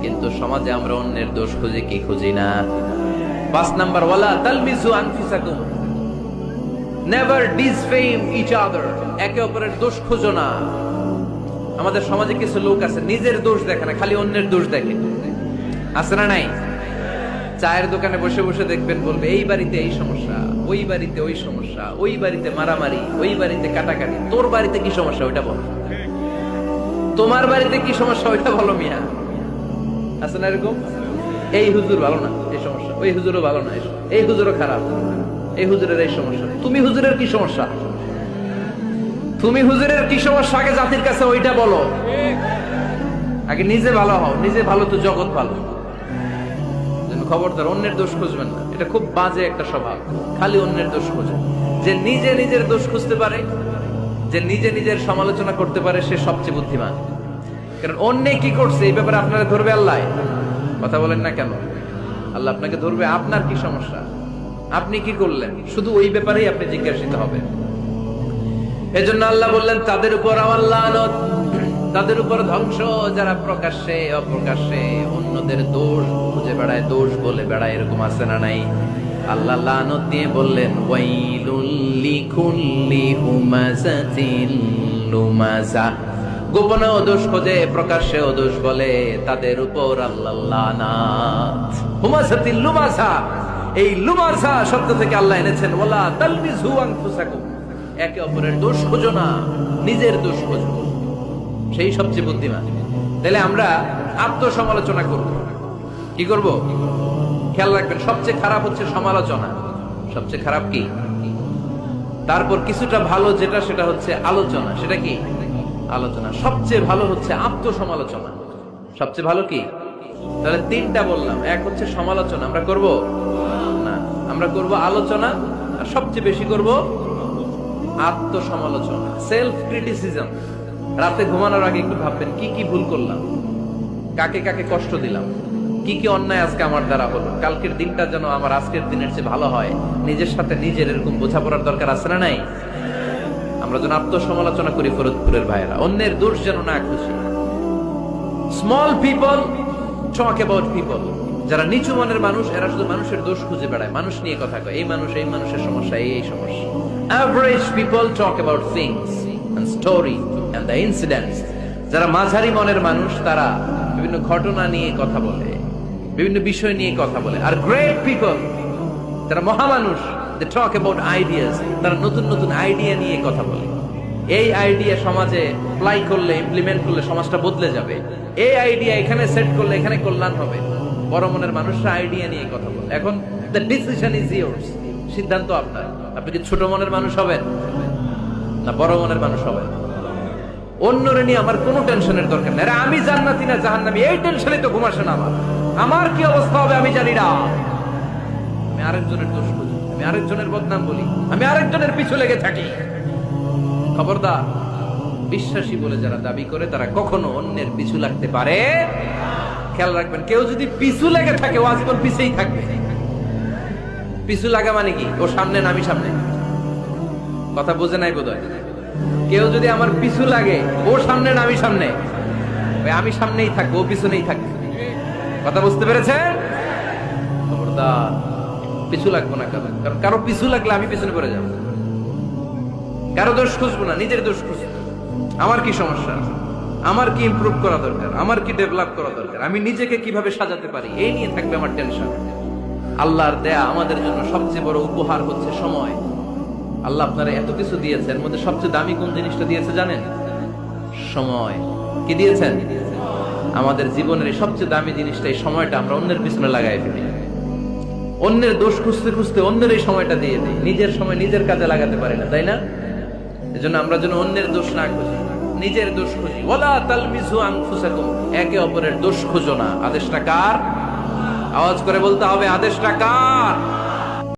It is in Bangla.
কিন্তু সমাজে আমরা অন্যের দোষ খুঁজি কি খুঁজি না? 5 নাম্বার, ওয়ালা তালমিজু আনফুসাকুম, নেভার ডিসফেম ইচ আদার, একে অপরের দোষ খুঁজো না। আমাদের সমাজে কিছু লোক আছে নিজের দোষ দেখে না, খালি অন্যের দোষ দেখে। আছে না নাই? চায়ের দোকানে বসে বসে দেখবেন, বলবে এই বাড়িতে এই সমস্যা, ওই বাড়িতে ওই সমস্যা, ওই বাড়িতে মারামারি, ওই বাড়িতে কাটাকাটি, তোর বাড়িতে কি সমস্যা ওইটা বল, তোমার বাড়িতে কি সমস্যা ওইটা বলো মিয়া। আছে না এরকম? এই হুজুর ভালো না, এই সমস্যা, ওই হুজুরও ভালো না, এই হুজুরও খারাপ, এই হুজুরের এই সমস্যা। তুমি হুজুরের কি সমস্যা? তুমি হুজুরের কি সমস্যা আগে জাতির কাছে ওইটা বলো। আগে নিজে ভালো হও, নিজে ভালো তো জগৎ ভালো। খবরদার অন্যের দোষ খুঁজবেন না, এটা খুব বাজে একটা স্বভাব, খালি অন্যের দোষ খুঁজে। যে নিজে নিজের দোষ খুঁজতে পারে, যে নিজে নিজের সমালোচনা করতে পারে, সে সবচেয়ে বুদ্ধিমান। কারণ অন্যে কি করছে এই ব্যাপারে আপনারা ধরবে আল্লাহ। কথা বলেন না কেন? আল্লাহ আপনাকে ধরবে, আপনার কি সমস্যা, আপনি কি করলেন, শুধু ওই ব্যাপারেই আপনি জিজ্ঞাসিত হবেন। এজন্য আল্লাহ বললেন তাদের উপর আমার লানত, তাদের উপর ধ্বংস, যারা প্রকাশ্যে অপ্রকাশ্যে অন্যদের দোষ খুঁজে বেড়ায়, দোষ বলে বেড়ায়। এরকম আছে না নাই? আল্লাহ লানত দিয়ে বললেন ওয়াইলুল লিকুল্লি হুমাযাতিল লুমাযা, গোপনে দোষ খোঁজে প্রকাশ্যে দোষ বলে, তাদের উপর আল্লাহ লানাত। হুমাযাতিল লুমাযা, এই লুমাযা শব্দ থেকে আল্লাহ এনেছেন ওয়ালা তালমিজু আনফুসাকুম, একে অপরের দোষ খোঁজো না, নিজের দোষ খোঁজো, সেই সবচেয়ে বুদ্ধিমান। তাহলে আমরা আত্মসমালোচনা করব। কি করব? খেয়াল রাখবেন, সবচেয়ে খারাপ হচ্ছে সমালোচনা। সবচেয়ে খারাপ কি? তারপর কিছুটা ভালো যেটা, সেটা হচ্ছে আলোচনা। সেটা কি? আলোচনা। সবচেয়ে ভালো হচ্ছে আত্মসমালোচনা। সবচেয়ে ভালো কি? তাহলে 3টা বললাম। এক হচ্ছে সমালোচনা, আমরা করব না, আমরা করব আলোচনা, আর সবচেয়ে বেশি করব আত্মসমালোচনা, সেলফ ক্রিটিসিজম। রাতে ঘুমানোর আগে একটু ভাববেন কি কি ভুল করলাম, কাকে কাকে কষ্ট দিলাম, কি কি অন্যায় আজকে আমার দ্বারা হলো, কালকের দিনটা যেন আমার আজকের দিনের চেয়ে ভালো হয়। নিজের সাথে নিজের এরকম বোঝাপড়ার দরকার আছে না নাই? আমরা যেন আত্মসমালোচনা করি ফরিদপুরের ভাইয়েরা, অন্যের দোষ যেন না খুঁজি। Small people talk about people, যারা নিচু মনের মানুষ, এরা শুধু মানুষের দোষ খুঁজে বেড়ায়, মানুষ নিয়ে কথা কয়, এই মানুষ, এই মানুষের সমস্যা, এই সমস্যা। Average people talk about things and story and the incidents. যারা মাঝারি মনের মানুষ, তারা বিভিন্ন ঘটনা নিয়ে কথা বলে, বিভিন্ন বিষয় নিয়ে কথা বলে। আর গ্রেট পিপল, যারা মহামানুষ, দে টক অ্যাবাউট আইডিয়াস, তারা নতুন নতুন আইডিয়া নিয়ে কথা বলে। এই আইডিয়া সমাজে অ্যাপ্লাই করলে, ইমপ্লিমেন্ট করলে সমাজটা বদলে যাবে। এই আইডিয়া এখানে সেট করলে এখানে কল্যাণ হবে। বড় মনের মানুষরা আইডিয়া নিয়ে কথা বলে। এখন দ্য ডিসিশন ইজ ইয়োর্স, সিদ্ধান্ত আপনার। আপনি কি ছোট মনের মানুষ হবেন না বড় মনের মানুষ হবেন? অন্যরে নিয়ে আমার কোনো টেনশনের দরকার নেই। আমি জান্নাতি না জাহান্নামী, এই টেনশনই তো ঘুম আসে না আমার। আমার কি অবস্থা হবে আমি জানি না। আমি আরেকজনের দোষ খুঁজি, আমি আরেকজনের বদনাম বলি, আমি আরেকজনের পিছু লেগে থাকি। খবরদার, বিশ্বাসী বলে যারা দাবি করে তারা কখনো অন্যের পিছু লাগতে পারে। খেয়াল রাখবেন, কেউ যদি পিছু লেগে থাকে ও আজীবন পিছেই থাকবে। পিছু লাগা মানে কি? ও সামনে না আমি সামনে। কথা বোঝে নাই বোধহয়। কেউ যদি আমার পিছু লাগে, ও সামনে না আমি সামনে, আমি সামনেই থাকবো, ও পিছনেই থাকবে। কথা বুঝতে পেরেছেন? খবরদার, পিছু লাগবো না কারণ কারো পিছু লাগলে আমি পিছনে পড়ে যাবো। কারো দোষ খুঁজবো না, নিজের দোষ খুঁজবো। আমার কি সমস্যা, আমার কি ইমপ্রুভ করা দরকার, আমার কি ডেভেলপ করা দরকার, আমি নিজেকে কিভাবে সাজাতে পারি, এই নিয়ে থাকবে আমার টেনশন। আল্লাহর দেয়া আমাদের জন্য সবচেয়ে বড় উপহার হচ্ছে সময়। আল্লাহ আপনারা এত কিছু দিয়েছেন, এর মধ্যে সবচেয়ে দামি কোন জিনিসটা দিয়েছে জানেন? সময়। কি দিয়েছেন? আমাদের জীবনের এই সবচেয়ে দামি জিনিসটা, এই সময়টা আমরা অন্যের পিছনে লাগাই ফেলি। অন্যের দোষ খুঁজতে খুঁজতে অন্যের এই সময়টা দিয়ে দিই, নিজের সময় নিজের কাজে লাগাতে পারি না, তাই না? এজন্য আমরা যেন অন্যের দোষ না খুঁজি, নিজের দোষ খুঁজি। ওয়ালা তালমিজু আনফুসাকুম, একে অপরের দোষ খুঁজো না। আদেশটা কার? আওয়াজ করে বলতে হবে, আদেশটা কার?